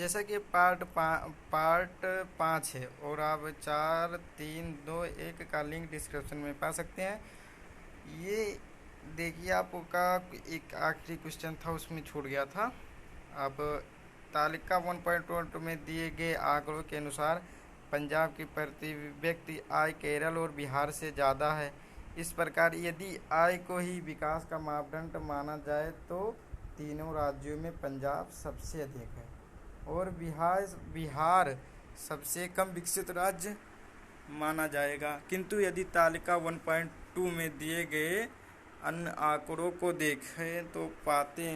जैसा कि पार्ट 5 है और आप 4 3 2 1 का लिंक डिस्क्रिप्शन में पा सकते हैं। ये देखिए, आपका एक आखिरी क्वेश्चन था, उसमें छूट गया था। अब तालिका 1.2 में दिए गए आंकड़ों के अनुसार पंजाब की प्रति व्यक्ति आय केरल और बिहार से ज़्यादा है। इस प्रकार यदि आय को ही विकास का मापदंड माना जाए तो तीनों राज्यों में पंजाब सबसे अधिक है और बिहार बिहार सबसे कम विकसित राज्य माना जाएगा। किंतु यदि तालिका 1.2 में दिए गए अन्य आंकड़ों को देखें तो पाते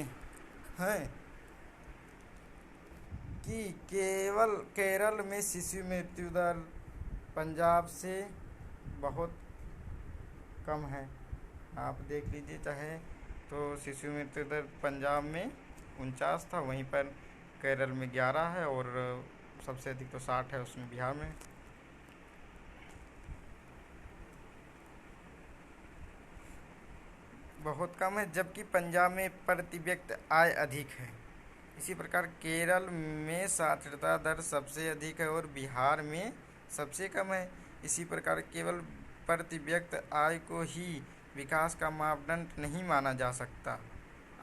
हैं कि केवल केरल में शिशु मृत्यु दर पंजाब से बहुत कम है। आप देख लीजिए चाहे तो शिशु मृत्यु दर पंजाब में 49 था, वहीं पर केरल में 11 है और सबसे अधिक तो 60 है उसमें बिहार में। बहुत कम है, जबकि पंजाब में प्रति व्यक्ति आय अधिक है। इसी प्रकार केरल में साक्षरता दर सबसे अधिक है और बिहार में सबसे कम है। इसी प्रकार केवल प्रति व्यक्ति आय को ही विकास का मापदंड नहीं माना जा सकता।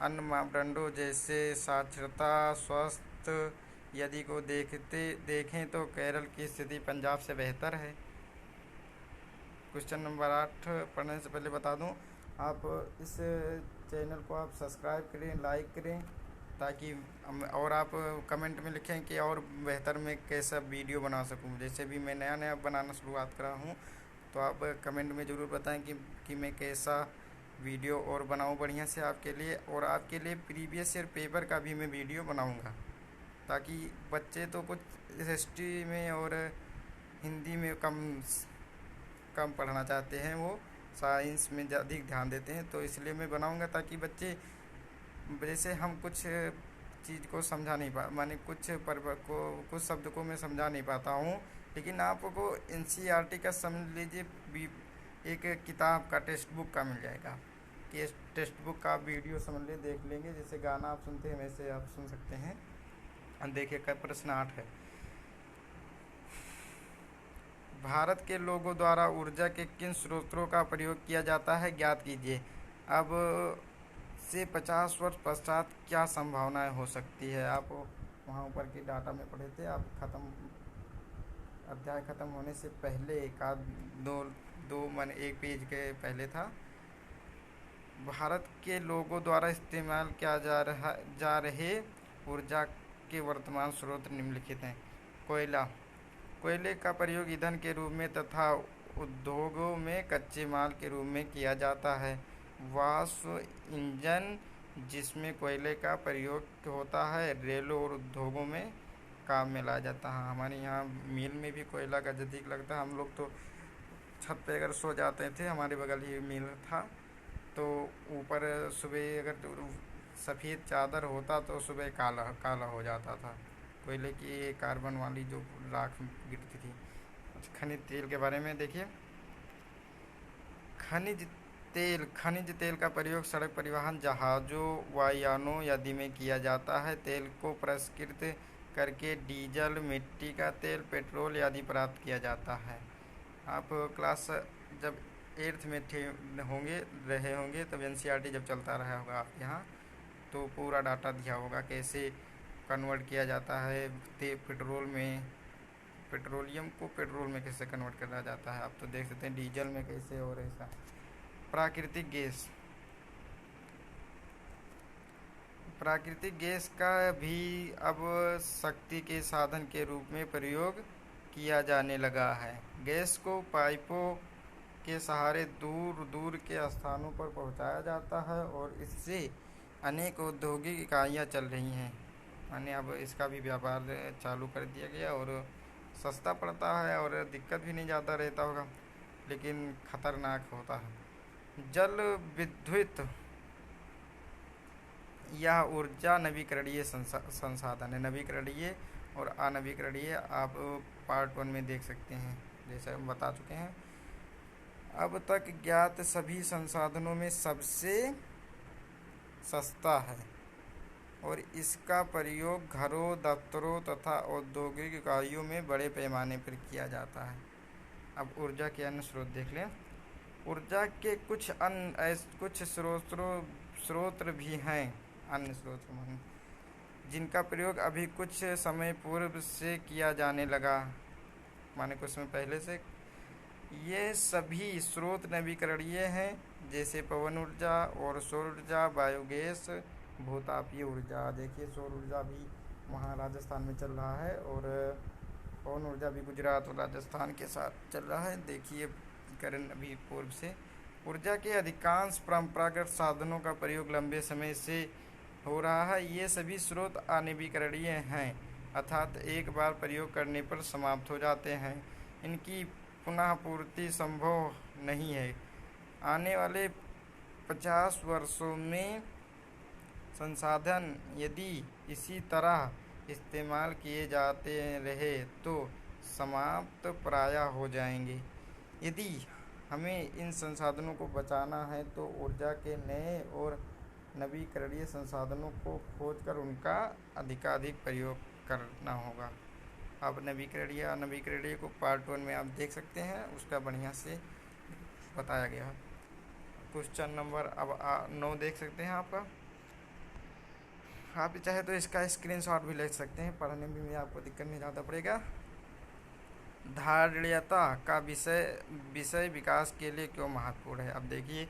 अन्य मापदंडों जैसे साक्षरता, स्वास्थ्य यदि को देखें तो केरल की स्थिति पंजाब से बेहतर है। क्वेश्चन नंबर 8 पढ़ने से पहले बता दूं, आप इस चैनल को आप सब्सक्राइब करें, लाइक करें, ताकि और आप कमेंट में लिखें कि और बेहतर मैं कैसा वीडियो बना सकूं। जैसे भी मैं नया नया बनाना शुरुआत करा हूं, तो आप कमेंट में ज़रूर बताएं कि मैं कैसा वीडियो और बनाऊं बढ़िया से आपके लिए। और आपके लिए प्रीवियस ईयर पेपर का भी मैं वीडियो बनाऊंगा, ताकि बच्चे तो कुछ हिस्ट्री में और हिंदी में कम कम पढ़ना चाहते हैं, वो साइंस में अधिक ध्यान देते हैं, तो इसलिए मैं बनाऊंगा ताकि बच्चे, जैसे हम कुछ चीज़ को समझा नहीं पा माने कुछ शब्द को मैं समझा नहीं पाता हूँ, लेकिन आपको एनसीईआरटी का समझ लीजिए एक किताब का टेक्स्ट बुक का मिल जाएगा कि इस टेक्स्ट बुक का वीडियो समझ ले देख लेंगे। जैसे गाना आप सुनते हैं वैसे आप सुन सकते हैं। देखिए प्रश्न 8 है, भारत के लोगों द्वारा ऊर्जा के किन स्रोतों का प्रयोग किया जाता है, ज्ञात कीजिए। अब से 50 वर्ष पश्चात क्या संभावनाएं हो सकती है। आप वहाँ ऊपर के डाटा में पढ़े थे, आप अध्याय ख़त्म होने से पहले एक आध दो मैंने एक पेज के पहले था। भारत के लोगों द्वारा इस्तेमाल किया जा रहे ऊर्जा के वर्तमान स्रोत निम्नलिखित हैं। कोयले का प्रयोग ईंधन के रूप में तथा उद्योगों में कच्चे माल के रूप में किया जाता है। वाष्प इंजन, जिसमें कोयले का प्रयोग होता है, रेलों और उद्योगों में काम में लाया जाता है। हमारे यहाँ मिल में भी कोयला का अधिक लगता है। हम लोग तो छत पे अगर सो जाते थे, हमारे बगल ही मिल था, तो ऊपर सुबह अगर सफ़ेद चादर होता तो सुबह काला काला हो जाता था। कोयले की कार्बन वाली जो राख गिरती थी। खनिज तेल के बारे में देखिए, खनिज तेल का प्रयोग सड़क परिवहन, जहाज़ों, वायुयानों आदि में किया जाता है। तेल को प्रसंस्कृत करके डीजल, मिट्टी का तेल, पेट्रोल आदि प्राप्त किया जाता है। आप क्लास जब 8th में रहे होंगे तब एनसीईआरटी जब चलता रहा होगा आपके यहाँ, तो पूरा डाटा दिया होगा कैसे कन्वर्ट किया जाता है पेट्रोलियम को पेट्रोल में कैसे कन्वर्ट करा जाता है। आप तो देख सकते हैं डीजल में कैसे और ऐसा। प्राकृतिक गैस का भी अब शक्ति के साधन के रूप में प्रयोग किया जाने लगा है। गैस को पाइपों के सहारे दूर दूर के स्थानों पर पहुंचाया जाता है और इससे अनेक औद्योगिक इकाइयाँ चल रही हैं। माने अब इसका भी व्यापार चालू कर दिया गया और सस्ता पड़ता है और दिक्कत भी नहीं ज़्यादा रहता होगा, लेकिन खतरनाक होता है। जल विद्युत यह ऊर्जा नवीकरणीय संसाधन है। नवीकरणीय और अनवीकरणीय आप पार्ट 1 में देख सकते हैं, जैसे हम बता चुके हैं। अब तक ज्ञात सभी संसाधनों में सबसे सस्ता है। और इसका प्रयोग घरों, दफ्तरों तथा औद्योगिक इकाइयों में बड़े पैमाने पर किया जाता है। अब ऊर्जा के अन्य स्रोत देख लें। ऊर्जा के कुछ स्रोत भी हैं, अन्य स्रोत माने, जिनका प्रयोग अभी कुछ समय पूर्व से किया जाने लगा, माने कुछ समय पहले से। ये सभी स्रोत नवीकरणीय हैं, जैसे पवन ऊर्जा और सौर ऊर्जा, बायोगैस, भूतापीय ऊर्जा। देखिए सौर ऊर्जा भी वहाँ राजस्थान में चल रहा है और पवन ऊर्जा भी गुजरात और राजस्थान के साथ चल रहा है। देखिए करण अभी पूर्व से। ऊर्जा के अधिकांश परंपरागत साधनों का प्रयोग लंबे समय से हो रहा है। ये सभी स्रोत अनवीकरणीय हैं, अर्थात एक बार प्रयोग करने पर समाप्त हो जाते हैं। इनकी पुनः पूर्ति संभव नहीं है। आने वाले 50 वर्षों में संसाधन यदि इसी तरह इस्तेमाल किए जाते रहे तो समाप्त प्राय हो जाएंगे। यदि हमें इन संसाधनों को बचाना है तो ऊर्जा के नए और नवीकरणीय संसाधनों को खोजकर उनका अधिकाधिक प्रयोग करना होगा। अब नवीकरणीय को पार्ट 1 में आप देख सकते हैं, उसका बढ़िया से बताया गया है। क्वेश्चन नंबर अब 9 देख सकते हैं आपका। आप चाहे तो इसका स्क्रीनशॉट भी ले सकते हैं, पढ़ने में आपको दिक्कत नहीं ज़्यादा पड़ेगा। धारणीयता का विषय विकास के लिए क्यों महत्वपूर्ण है। अब देखिए,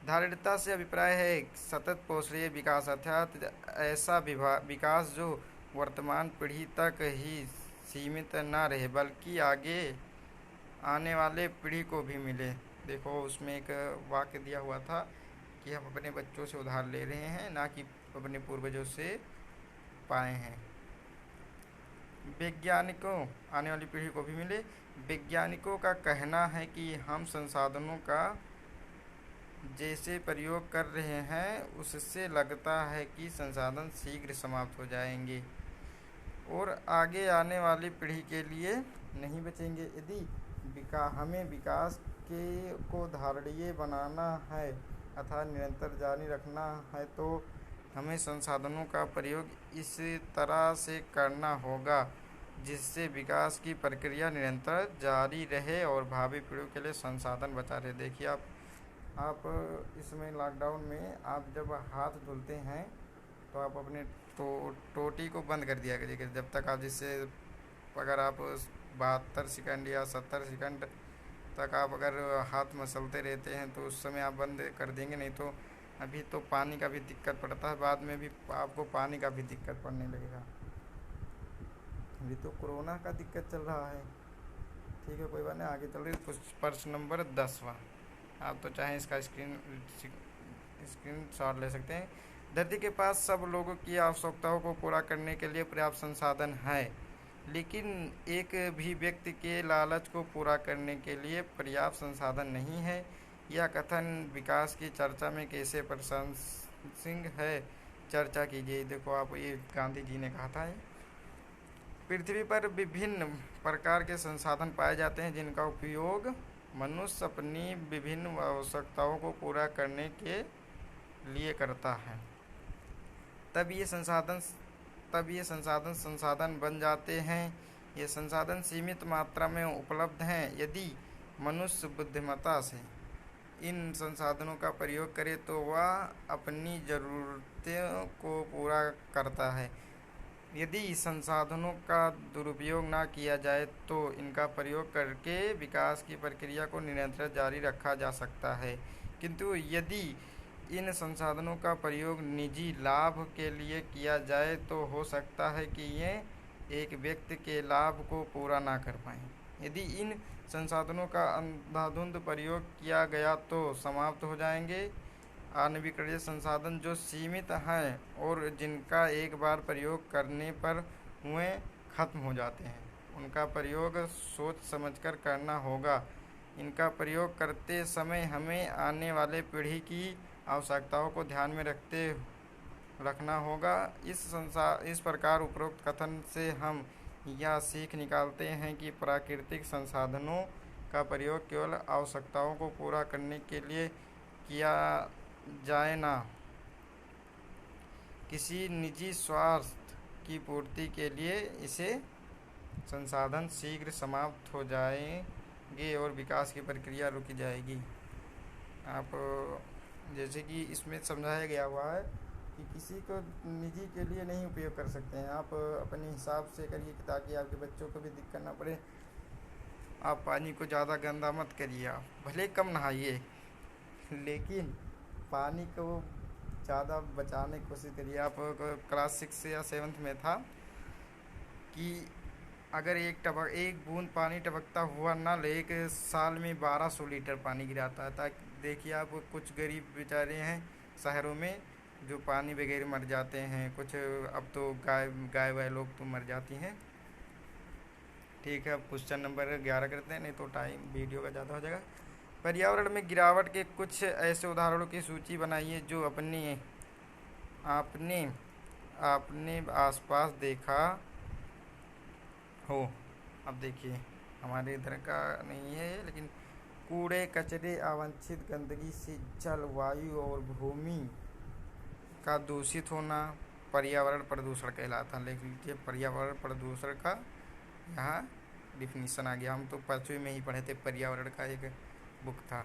धारणीयता से अभिप्राय है सतत पोषणीय विकास, अर्थात ऐसा विकास जो वर्तमान पीढ़ी तक ही सीमित न रहे बल्कि आगे आने वाले पीढ़ी को भी मिले। देखो उसमें एक वाक्य दिया हुआ था कि हम अपने बच्चों से उधार ले रहे हैं, ना कि अपने पूर्वजों से पाए हैं। वैज्ञानिकों आने वाली पीढ़ी को भी मिले। वैज्ञानिकों का कहना है कि हम संसाधनों का जैसे प्रयोग कर रहे हैं उससे लगता है कि संसाधन शीघ्र समाप्त हो जाएंगे और आगे आने वाली पीढ़ी के लिए नहीं बचेंगे। यदि हमें विकास को धारणीय बनाना है अर्थात निरंतर जारी रखना है तो हमें संसाधनों का प्रयोग इस तरह से करना होगा जिससे विकास की प्रक्रिया निरंतर जारी रहे और भावी पीढ़ियों के लिए संसाधन बचा रहे। देखिए आप इसमें लॉकडाउन में आप जब हाथ धुलते हैं तो आप अपने टोटी को बंद कर दिया करिए जब तक आप, जिससे अगर आप 72 सेकंड या 70 सेकंड तक आप अगर हाथ मसलते रहते हैं तो उस समय आप बंद कर देंगे। नहीं तो अभी तो पानी का भी दिक्कत पड़ता है, बाद में भी आपको पानी का भी दिक्कत पड़ने लगेगा। अभी तो कोरोना का दिक्कत चल रहा है। ठीक है, कोई बात नहीं, आगे चल रही है। प्रश्न नंबर 10वां, आप तो चाहें इसका स्क्रीन शॉट ले सकते हैं। धरती के पास सब लोगों की आवश्यकताओं को पूरा करने के लिए पर्याप्त संसाधन है, लेकिन एक भी व्यक्ति के लालच को पूरा करने के लिए पर्याप्त संसाधन नहीं है। यह कथन विकास की चर्चा में कैसे प्रासंगिक है, चर्चा कीजिए। देखो आप, ये गांधी जी ने कहा था। पृथ्वी पर विभिन्न प्रकार के संसाधन पाए जाते हैं जिनका उपयोग मनुष्य अपनी विभिन्न आवश्यकताओं को पूरा करने के लिए करता है। तब ये संसाधन बन जाते हैं। ये संसाधन सीमित मात्रा में उपलब्ध हैं। यदि मनुष्य बुद्धिमत्ता से इन संसाधनों का प्रयोग करे तो वह अपनी ज़रूरतों को पूरा करता है। यदि संसाधनों का दुरुपयोग ना किया जाए तो इनका प्रयोग करके विकास की प्रक्रिया को निरंतर जारी रखा जा सकता है, किंतु यदि इन संसाधनों का प्रयोग निजी लाभ के लिए किया जाए तो हो सकता है कि ये एक व्यक्ति के लाभ को पूरा ना कर पाएँ। यदि इन संसाधनों का अंधाधुंध प्रयोग किया गया तो समाप्त हो जाएंगे। अनवीकरणीय संसाधन जो सीमित हैं और जिनका एक बार प्रयोग करने पर हुए खत्म हो जाते हैं, उनका प्रयोग सोच समझकर करना होगा। इनका प्रयोग करते समय हमें आने वाले पीढ़ी की आवश्यकताओं को ध्यान में रखना होगा। इस प्रकार उपरोक्त कथन से हम यह सीख निकालते हैं कि प्राकृतिक संसाधनों का प्रयोग केवल आवश्यकताओं को पूरा करने के लिए किया जाए, ना किसी निजी स्वार्थ की पूर्ति के लिए इसे संसाधन शीघ्र समाप्त हो जाएंगे और विकास की प्रक्रिया रुक जाएगी। आप जैसे कि इसमें समझाया गया हुआ है कि किसी को निजी के लिए नहीं उपयोग कर सकते हैं, आप अपने हिसाब से करिए ताकि आपके बच्चों को भी दिक्कत ना पड़े। आप पानी को ज़्यादा गंदा मत करिए, आप भले कम नहाइए लेकिन पानी को ज़्यादा बचाने की कोशिश करिए। आप क्लास 6 या 7th में था कि अगर एक बूंद पानी टपकता हुआ नल एक साल में 1200 लीटर पानी गिराता है। ताकि देखिए आप कुछ गरीब बेचारे हैं शहरों में जो पानी बगैर मर जाते हैं, कुछ अब तो गाय वाय लोग तो मर जाती हैं। ठीक है, अब क्वेश्चन नंबर 11 करते हैं, नहीं तो टाइम वीडियो का ज़्यादा हो जाएगा। पर्यावरण में गिरावट के कुछ ऐसे उदाहरणों की सूची बनाइए जो आपने अपने आसपास देखा हो। अब देखिए हमारे इधर का नहीं है लेकिन कूड़े कचरे, अवांछित गंदगी से जल, वायु और भूमि का दूषित होना पर्यावरण प्रदूषण कहलाता है। लिख लीजिए, पर्यावरण प्रदूषण का यहाँ डिफिनीशन आ गया। हम तो 5वीं में ही पढ़े थे, पर्यावरण का एक बुक था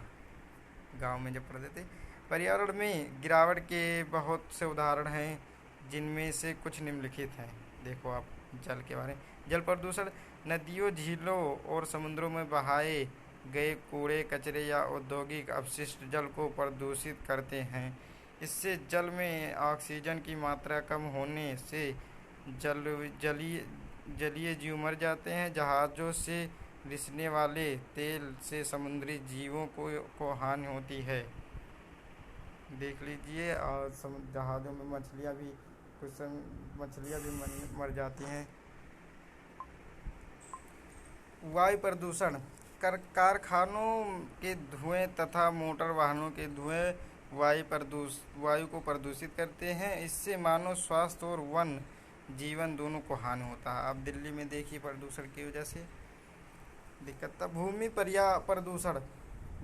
गांव में जब पढ़ते थे। पर्यावरण में गिरावट के बहुत से उदाहरण हैं जिनमें से कुछ निम्नलिखित हैं। देखो आप जल के बारे में, जल प्रदूषण नदियों, झीलों और समुद्रों में बहाए गए कूड़े कचरे या औद्योगिक अपशिष्ट जल को प्रदूषित करते हैं। इससे जल में ऑक्सीजन की मात्रा कम होने से जलीय जीव मर जाते हैं। जहाज़ों से रिसने वाले तेल से समुद्री जीवों को हानि होती है। देख लीजिए, और जहाज़ों में कुछ मछलियाँ भी मर जाती हैं। वायु प्रदूषण कारखानों के धुएं तथा मोटर वाहनों के धुएं वायु को प्रदूषित करते हैं। इससे मानव स्वास्थ्य और वन जीवन दोनों को हानि होता है। अब दिल्ली में देखिए प्रदूषण की वजह से दिक्कत था। भूमि प्रदूषण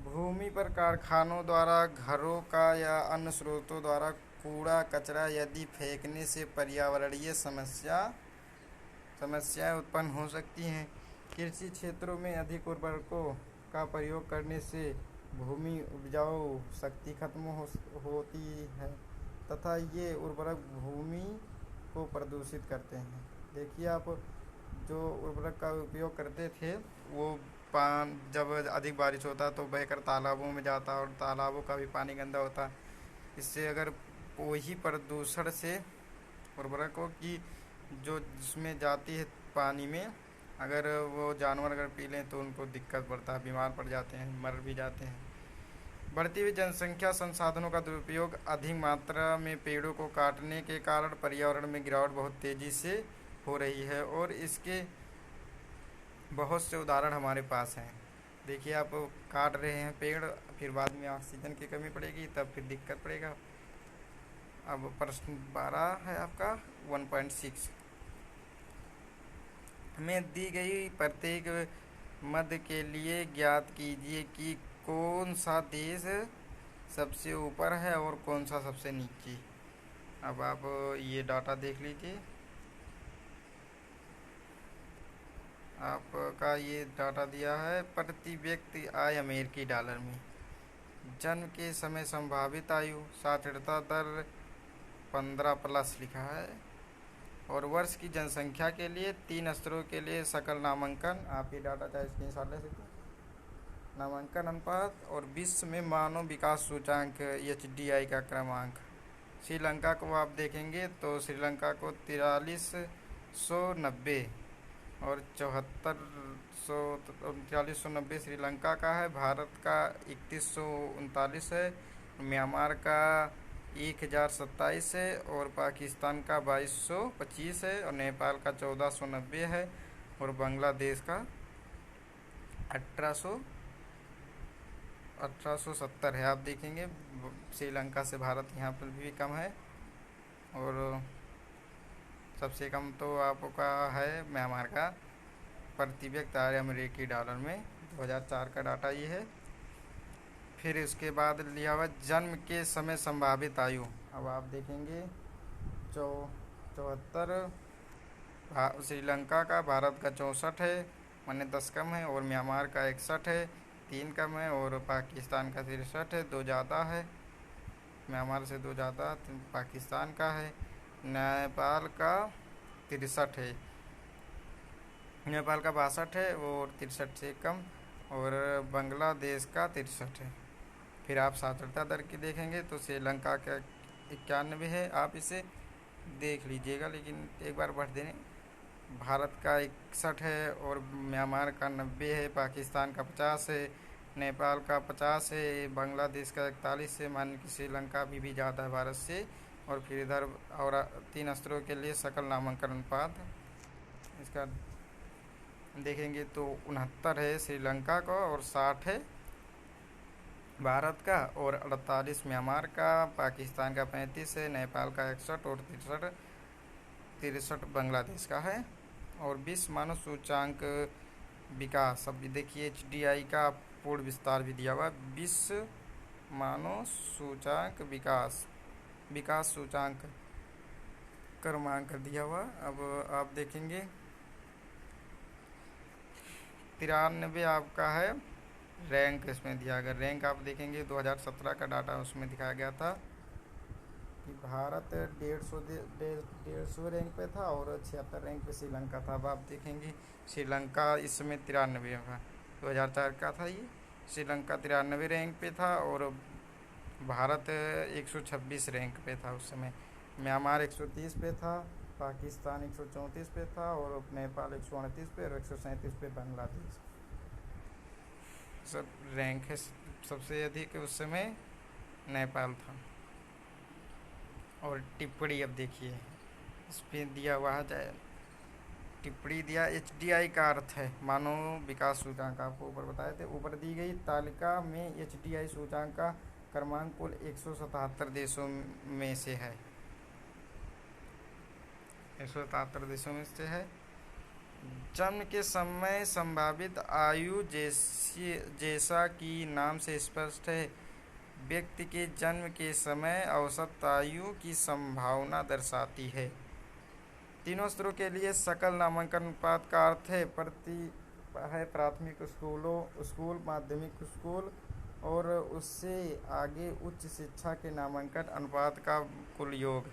भूमि पर कारखानों द्वारा, घरों का या अन्य स्रोतों द्वारा कूड़ा कचरा यदि फेंकने से पर्यावरणीय समस्याएं उत्पन्न हो सकती हैं। कृषि क्षेत्रों में अधिक उर्वरकों का प्रयोग करने से भूमि उपजाऊ शक्ति खत्म होती है तथा ये उर्वरक भूमि को प्रदूषित करते हैं। देखिए आप जो उर्वरक का उपयोग करते थे वो जब अधिक बारिश होता तो बहकर तालाबों में जाता और तालाबों का भी पानी गंदा होता। इससे अगर वही प्रदूषण से उर्वरकों की जो जिसमें जाती है पानी में, अगर वो जानवर अगर पी लें तो उनको दिक्कत पड़ता है, बीमार पड़ जाते हैं, मर भी जाते हैं। बढ़ती हुई जनसंख्या, संसाधनों का दुरुपयोग, अधिक मात्रा में पेड़ों को काटने के कारण पर्यावरण में गिरावट बहुत तेज़ी से हो रही है और इसके बहुत से उदाहरण हमारे पास हैं। देखिए आप काट रहे हैं पेड़, फिर बाद में ऑक्सीजन की कमी पड़ेगी, तब फिर दिक्कत पड़ेगा। अब प्रश्न 12 है आपका 1.6 में दी गई प्रत्येक मध्य के लिए ज्ञात कीजिए कि कौन सा देश सबसे ऊपर है और कौन सा सबसे नीचे। अब आप ये डाटा देख लीजिए, आपका ये डाटा दिया है प्रति व्यक्ति आय अमेरिकी डॉलर में। जन्म के समय संभावित आयु, साक्षरता दर 15+ लिखा है और वर्ष की जनसंख्या के लिए 3 स्तरों के लिए सकल नामांकन, आप ये डाटा चाहे स्क्रीनशॉट ले सकते हैं, नामांकन अनुपात और विश्व में मानव विकास सूचांक HDI का क्रमांक। श्रीलंका को आप देखेंगे तो श्रीलंका को 4390 और 4390 श्रीलंका का है। भारत का 3139 है, म्यांमार का 1027 है और पाकिस्तान का 2225 है और नेपाल का 1490 है और बांग्लादेश का 1870 है। आप देखेंगे श्रीलंका से भारत यहाँ पर भी कम है और सबसे कम तो आपका है म्यांमार का प्रति व्यक्ति आय अमेरिकी डॉलर में। 2004 का डाटा ये है। फिर इसके बाद लिया हुआ जन्म के समय संभावित आयु। अब आप देखेंगे 74, श्रीलंका का, भारत का 64 है, माने 10 कम है, और म्यांमार का 61 है, 3 कम है, और पाकिस्तान का 63 है, 2 ज़्यादा है, म्यांमार से 2 ज़्यादा पाकिस्तान का है। नेपाल का 63 है, नेपाल का 62 है और 63 से कम, और बांग्लादेश का 63 है। फिर आप साक्षरता दर की देखेंगे तो श्रीलंका का 91 है, आप इसे देख लीजिएगा, लेकिन एक बार बढ़ दें। भारत का 61 है और म्यांमार का 90 है, पाकिस्तान का 50 है, नेपाल का 50 है, बांग्लादेश का 41 है, मान कि श्रीलंका भी ज़्यादा है भारत से। और फिर इधर और 3 स्तरों के लिए सकल नामांकन अनुपात इसका देखेंगे तो 69 है श्रीलंका का, और 60 है भारत का, और 48 म्यांमार का, पाकिस्तान का 35 है, नेपाल का 61 और 63 बांग्लादेश का है। और विश्व मानव सूचांक विकास, अब देखिए HDI का पूर्ण विस्तार भी दिया हुआ, विश्व मानव सूचांक विकास सूचांक क्रमांक दिया हुआ। अब आप देखेंगे 93 आपका है रैंक, इसमें दिया गया रैंक आप देखेंगे 2017 का डाटा उसमें दिखाया गया था कि भारत 150 रैंक पे था और 76 रैंक पे श्रीलंका था। अब आप देखेंगे श्रीलंका इस समय 93 था, 2004 का था ये। श्रीलंका 93 रैंक पे था और भारत 126 रैंक पे था उस समय। म्यांमार 130 पे था, पाकिस्तान 134 पे था, और नेपाल 138 पे और 137 पे बांग्लादेश। सब रैंक है, सबसे अधिक उस समय नेपाल था। और टिप्पणी अब देखिए इस पर दिया हुआ है, टिप्पणी दिया HDI का अर्थ है मानव विकास सूचांक, आपको ऊपर बताए थे। ऊपर दी गई तालिका में HDI सूचांक का क्रमांक कुल 177 देशों में से है, 177 देशों में से है। जन्म के समय संभावित आयु जैसा कि नाम से स्पष्ट है, व्यक्ति के जन्म के समय औसत आयु की संभावना दर्शाती है। तीनों स्तरों के लिए सकल नामांकन अनुपात का अर्थ है प्राथमिक स्कूल, माध्यमिक स्कूल और उससे आगे उच्च शिक्षा के नामांकन अनुपात का कुल योग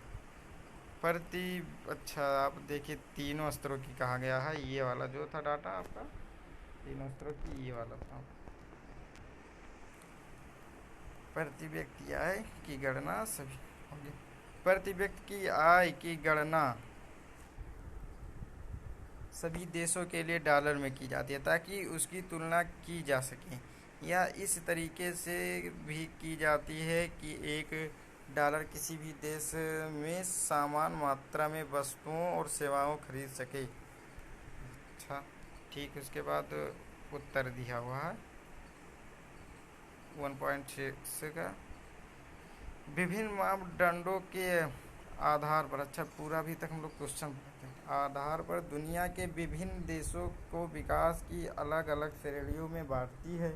अच्छा आप देखिए तीनों स्तरों की कहा गया है, ये वाला जो था डाटा आपका तीनों स्तरों की, ये वाला था। प्रति व्यक्ति आय की गणना सभी होगी, प्रति व्यक्ति की आय की गणना सभी देशों के लिए डॉलर में की जाती है ताकि उसकी तुलना की जा सके, या इस तरीके से भी की जाती है कि एक डॉलर किसी भी देश में समान मात्रा में वस्तुओं और सेवाओं खरीद सके। अच्छा ठीक, उसके बाद उत्तर दिया हुआ है 1.6 का, विभिन्न मापदंडों के आधार पर, अच्छा पूरा अभी तक हम लोग क्वेश्चन पढ़ते हैं, आधार पर दुनिया के विभिन्न देशों को विकास की अलग अलग श्रेणियों में बांटती है।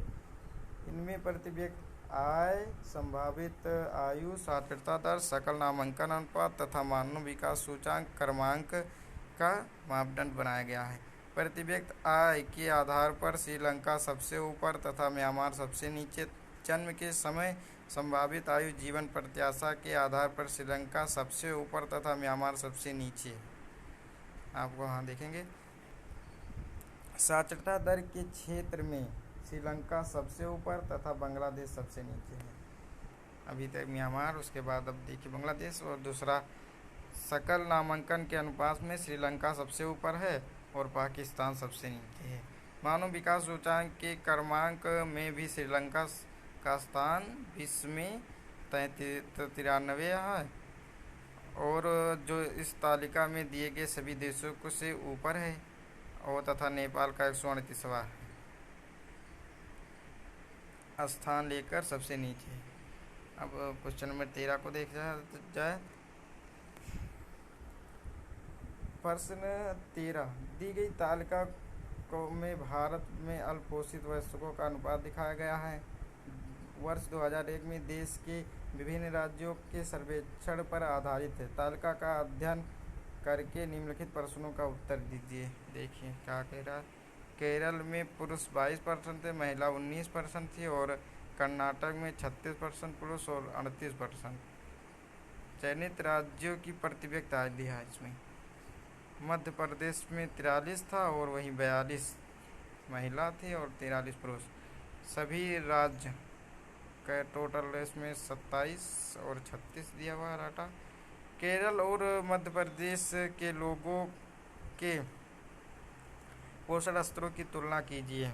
इनमें प्रति व्यक्ति आय, संभावित आयु, साक्षरता दर, सकल नामांकन अनुपात तथा मानव विकास सूचांक क्रमांक का मापदंड बनाया गया है। प्रति व्यक्ति आय के आधार पर श्रीलंका सबसे ऊपर तथा म्यांमार सबसे नीचे। जन्म के समय संभावित आयु, जीवन प्रत्याशा के आधार पर श्रीलंका सबसे ऊपर तथा म्यांमार सबसे नीचे। आपको वहाँ देखेंगे साक्षरता दर के क्षेत्र में श्रीलंका सबसे ऊपर तथा बांग्लादेश सबसे नीचे है। अभी तक म्यांमार, उसके बाद अब देखिए बांग्लादेश। और दूसरा, सकल नामांकन के अनुपात में श्रीलंका सबसे ऊपर है और पाकिस्तान सबसे नीचे है। मानव विकास सूचांक के क्रमांक में भी श्रीलंका का स्थान विश्व में 93 है और जो इस तालिका में दिए गए सभी देशों को से ऊपर है, और तथा नेपाल का 138वां स्थान लेकर सबसे नीचे है। अब क्वेश्चन नंबर 13 को देखा जाए। प्रश्न 13, दी गई तालिका को में भारत में अल्पपोषित वयस्कों का अनुपात दिखाया गया है। वर्ष 2001 में देश के विभिन्न राज्यों के सर्वेक्षण पर आधारित है। तालिका का अध्ययन करके निम्नलिखित प्रश्नों का उत्तर दीजिए। देखिए क्या कह रहा है। केरल में पुरुष 22% थे, महिला 19% थी और कर्नाटक में 36% पुरुष और 38%। चयनित राज्यों की प्रति व्यक्ति आय दिया है इसमें। मध्य प्रदेश में 43 था और वहीं 42 महिला थी और 43 पुरुष। सभी राज्य का टोटल इसमें 27 और 36 दिया हुआ है डाटा। केरल और मध्य प्रदेश के लोगों के पोषण स्तरों की तुलना कीजिए।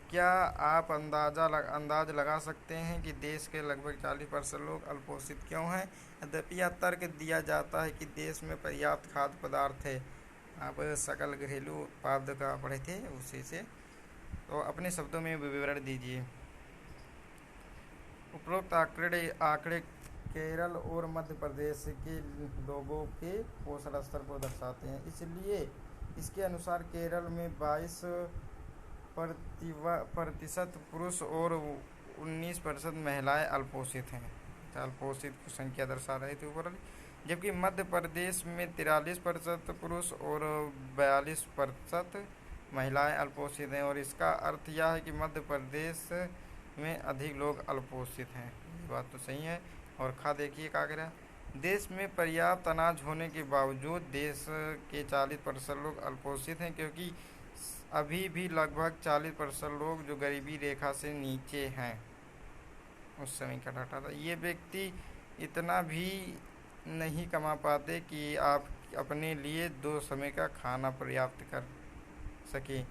क्या आप अंदाज लगा सकते हैं कि देश के लगभग 40% लोग अल्पोषित क्यों हैं? यद्यपि यह तर्क दिया जाता है कि देश में पर्याप्त खाद्य पदार्थ है। आप सकल घरेलू उत्पाद का पढ़े थे उसी से, तो अपने शब्दों में विवरण दीजिए। उपरोक्त आंकड़े केरल और मध्य प्रदेश के लोगों के पोषण स्तर को दर्शाते हैं। इसलिए इसके अनुसार केरल में 22% पुरुष और 19% महिलाएं अल्पोषित हैं। अल्पोषित की संख्या दर्शा रही थी ऊपर। जबकि मध्य प्रदेश में 43% पुरुष और 42% महिलाएं अल्पोषित हैं। और इसका अर्थ यह है कि मध्य प्रदेश में अधिक लोग अल्पोषित हैं। ये बात तो सही है। और देखिए क्या कह रहा है। देश में पर्याप्त अनाज होने के बावजूद देश के 40% लोग अल्पोषित हैं, क्योंकि अभी भी लगभग 40% लोग जो गरीबी रेखा से नीचे हैं। उस समय का डाटा था। ये व्यक्ति इतना भी नहीं कमा पाते कि आप अपने लिए 2 समय का खाना पर्याप्त कर सके।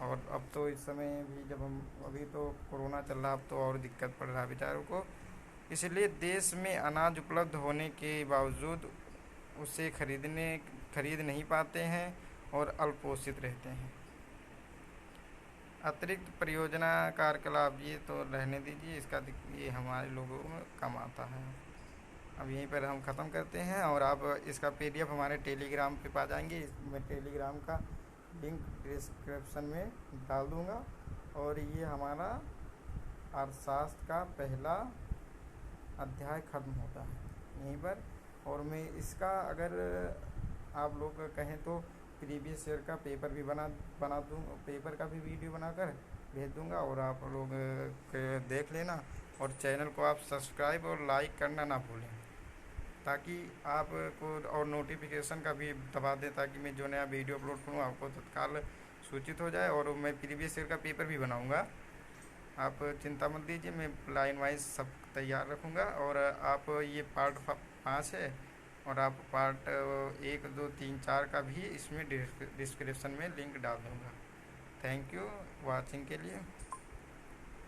और अब तो इस समय भी जब हम अभी तो कोरोना चल रहा, अब तो और दिक्कत पड़ रहा है बेचारों को। इसलिए देश में अनाज उपलब्ध होने के बावजूद उसे खरीद नहीं पाते हैं और अल्पोषित रहते हैं। अतिरिक्त परियोजना कार्यकलाप ये तो रहने दीजिए, ये हमारे लोगों में कम आता है। अब यहीं पर हम ख़त्म करते हैं और आप इसका PDF हमारे टेलीग्राम पे पा जाएंगे। मैं टेलीग्राम का लिंक डिस्क्रिप्शन में डाल दूँगा। और ये हमारा अर्थशास्त्र का पहला अध्याय ख़त्म होता है यहीं पर। और मैं इसका अगर आप लोग कहें तो प्रीवियस ईयर का पेपर भी बना दूँ, पेपर का भी वीडियो बनाकर भेज दूँगा और आप लोग देख लेना। और चैनल को आप सब्सक्राइब और लाइक करना ना भूलें, ताकि आपको और नोटिफिकेशन का भी दबा दें, ताकि मैं जो नया वीडियो अपलोड करूँ आपको तत्काल सूचित हो जाए। और मैं प्रीवियस ईयर का पेपर भी बनाऊँगा, आप चिंता मत कीजिए। मैं लाइन वाइज सब तैयार रखूँगा। और आप ये पार्ट 5 है और आप पार्ट 1, 2, 3, 4 का भी इसमें डिस्क्रिप्शन में लिंक डाल दूँगा। थैंक यू वॉचिंग के लिए।